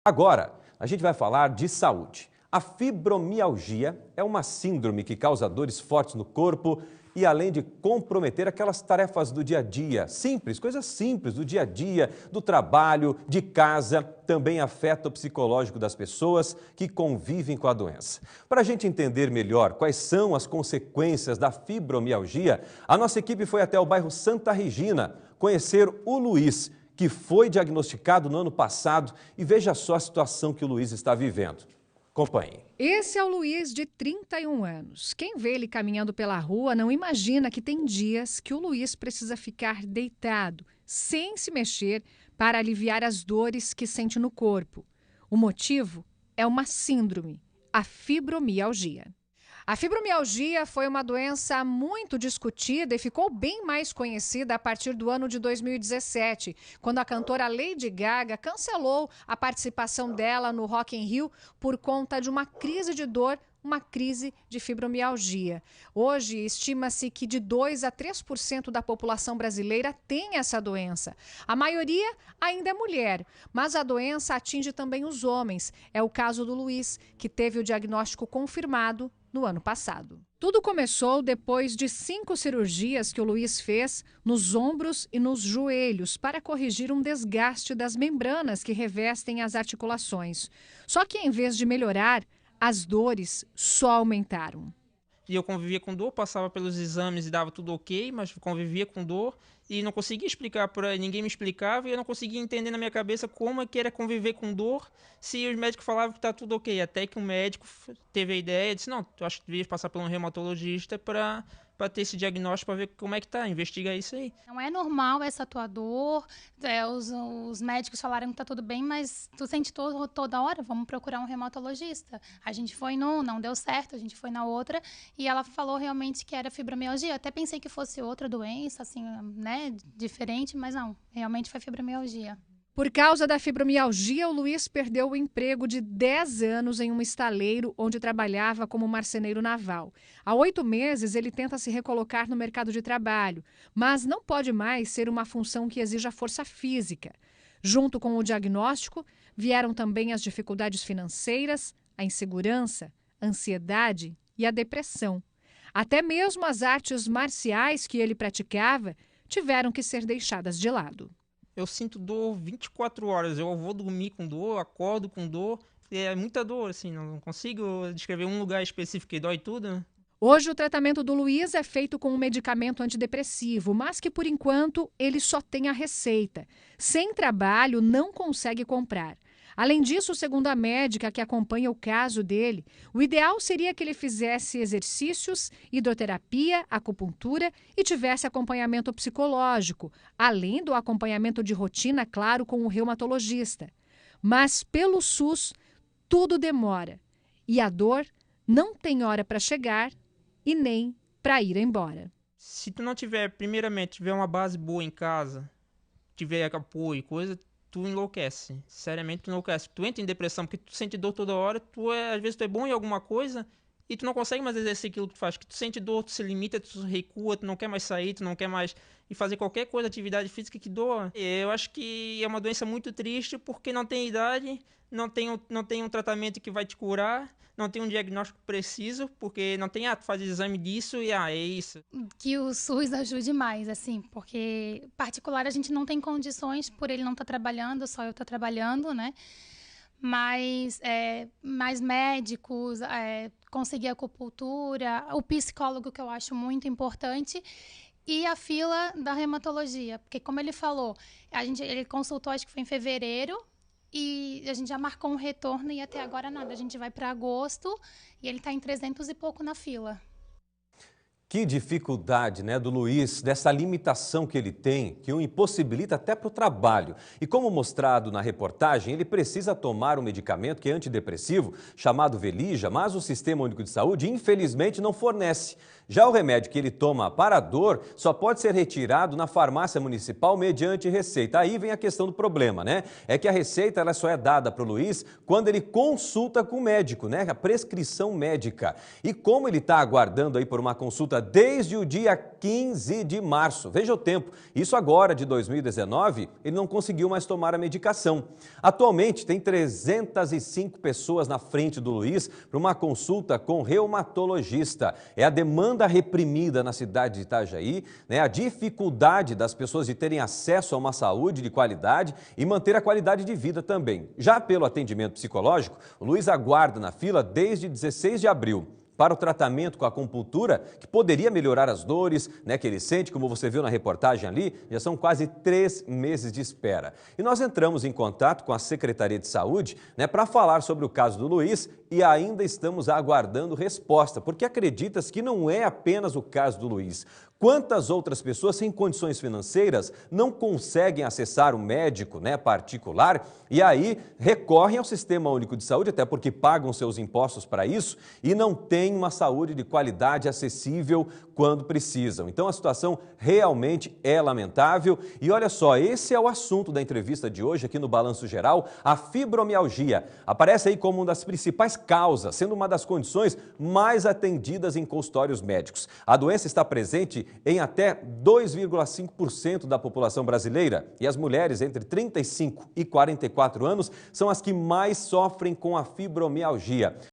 Agora, a gente vai falar de saúde. A fibromialgia é uma síndrome que causa dores fortes no corpo e além de comprometer aquelas tarefas do dia a dia, coisas simples do dia a dia, do trabalho, de casa, também afeta o psicológico das pessoas que convivem com a doença. Para a gente entender melhor quais são as consequências da fibromialgia, a nossa equipe foi até o bairro Santa Regina conhecer o Luiz, que foi diagnosticado no ano passado, e veja só a situação que o Luiz está vivendo. Acompanhe. Esse é o Luiz, de 31 anos. Quem vê ele caminhando pela rua não imagina que tem dias que o Luiz precisa ficar deitado, sem se mexer, para aliviar as dores que sente no corpo. O motivo é uma síndrome, a fibromialgia. A fibromialgia foi uma doença muito discutida e ficou bem mais conhecida a partir do ano de 2017, quando a cantora Lady Gaga cancelou a participação dela no Rock in Rio por conta de uma crise de dor, uma crise de fibromialgia. Hoje, estima-se que de 2 a 3% da população brasileira tem essa doença. A maioria ainda é mulher, mas a doença atinge também os homens. É o caso do Luiz, que teve o diagnóstico confirmado no ano passado. Tudo começou depois de 5 cirurgias que o Luiz fez nos ombros e nos joelhos para corrigir um desgaste das membranas que revestem as articulações. Só que em vez de melhorar, as dores só aumentaram. E eu convivia com dor, passava pelos exames e dava tudo ok, mas convivia com dor e não conseguia explicar para ninguém, me explicava, e eu não conseguia entender na minha cabeça como é que era conviver com dor se os médicos falavam que está tudo ok. Até que um médico teve a ideia e disse, não, eu acho que devias passar por um reumatologista para ter esse diagnóstico, para ver como é que tá, investigar isso aí. Não é normal essa tua dor, os médicos falaram que tá tudo bem, mas tu sente toda hora, vamos procurar um reumatologista. A gente foi num, não deu certo, a gente foi na outra, e ela falou realmente que era fibromialgia. Eu até pensei que fosse outra doença, assim, né, diferente, mas não, realmente foi fibromialgia. Por causa da fibromialgia, o Luiz perdeu o emprego de 10 anos em um estaleiro onde trabalhava como marceneiro naval. Há 8 meses, ele tenta se recolocar no mercado de trabalho, mas não pode mais ser uma função que exija força física. Junto com o diagnóstico, vieram também as dificuldades financeiras, a insegurança, a ansiedade e a depressão. Até mesmo as artes marciais que ele praticava tiveram que ser deixadas de lado. Eu sinto dor 24 horas, eu vou dormir com dor, acordo com dor, é muita dor, assim, não consigo descrever um lugar específico que dói tudo, né? Hoje o tratamento do Luiz é feito com um medicamento antidepressivo, mas que por enquanto ele só tem a receita. Sem trabalho, não consegue comprar. Além disso, segundo a médica que acompanha o caso dele, o ideal seria que ele fizesse exercícios, hidroterapia, acupuntura e tivesse acompanhamento psicológico, além do acompanhamento de rotina, claro, com o reumatologista. Mas pelo SUS, tudo demora e a dor não tem hora para chegar e nem para ir embora. Se tu não tiver, primeiramente, tiver uma base boa em casa, tiver apoio, coisa, tu enlouquece. Seriamente, tu enlouquece. Tu entra em depressão porque tu sente dor toda hora, às vezes tu é bom em alguma coisa e tu não consegue mais exercer aquilo que tu faz. Que tu sente dor, tu se limita, tu recua, tu não quer mais sair, tu não quer mais ir fazer qualquer coisa, atividade física que doa. Eu acho que é uma doença muito triste porque não tem idade, não tem um tratamento que vai te curar, não tem um diagnóstico preciso, porque não tem, tu faz exame disso e é isso. Que o SUS ajude mais, assim, porque particular a gente não tem condições, por ele não estar trabalhando, só eu estar trabalhando, né? Mas mais médicos, conseguir acupuntura, o psicólogo, que eu acho muito importante, e a fila da reumatologia, porque como ele falou, ele consultou, acho que foi em fevereiro, e a gente já marcou um retorno e até agora nada. A gente vai para agosto e ele está em 300 e pouco na fila. Que dificuldade, né, do Luiz, dessa limitação que ele tem, que o impossibilita até para o trabalho. E como mostrado na reportagem, ele precisa tomar um medicamento que é antidepressivo, chamado Velija, mas o Sistema Único de Saúde, infelizmente, não fornece. Já o remédio que ele toma para a dor só pode ser retirado na farmácia municipal mediante receita. Aí vem a questão do problema, né? É que a receita ela só é dada para o Luiz quando ele consulta com o médico, né? A prescrição médica. E como ele está aguardando aí por uma consulta fila desde o dia 15 de março. Veja o tempo. Isso agora, de 2019, ele não conseguiu mais tomar a medicação. Atualmente, tem 305 pessoas na frente do Luiz para uma consulta com reumatologista. É a demanda reprimida na cidade de Itajaí, né? A dificuldade das pessoas de terem acesso a uma saúde de qualidade e manter a qualidade de vida também. Já pelo atendimento psicológico, o Luiz aguarda na fila desde 16 de abril. Para o tratamento com a acupuntura, que poderia melhorar as dores, né, que ele sente, como você viu na reportagem ali, já são quase 3 meses de espera. E nós entramos em contato com a Secretaria de Saúde, né, para falar sobre o caso do Luiz e ainda estamos aguardando resposta, porque acredita-se que não é apenas o caso do Luiz. Quantas outras pessoas sem condições financeiras não conseguem acessar um médico, né, particular e aí recorrem ao Sistema Único de Saúde, até porque pagam seus impostos para isso e não têm uma saúde de qualidade acessível quando precisam. Então a situação realmente é lamentável e olha só, esse é o assunto da entrevista de hoje aqui no Balanço Geral, a fibromialgia. Aparece aí como uma das principais causas, sendo uma das condições mais atendidas em consultórios médicos. A doença está presente em até 2,5% da população brasileira e as mulheres entre 35 e 44 anos são as que mais sofrem com a fibromialgia.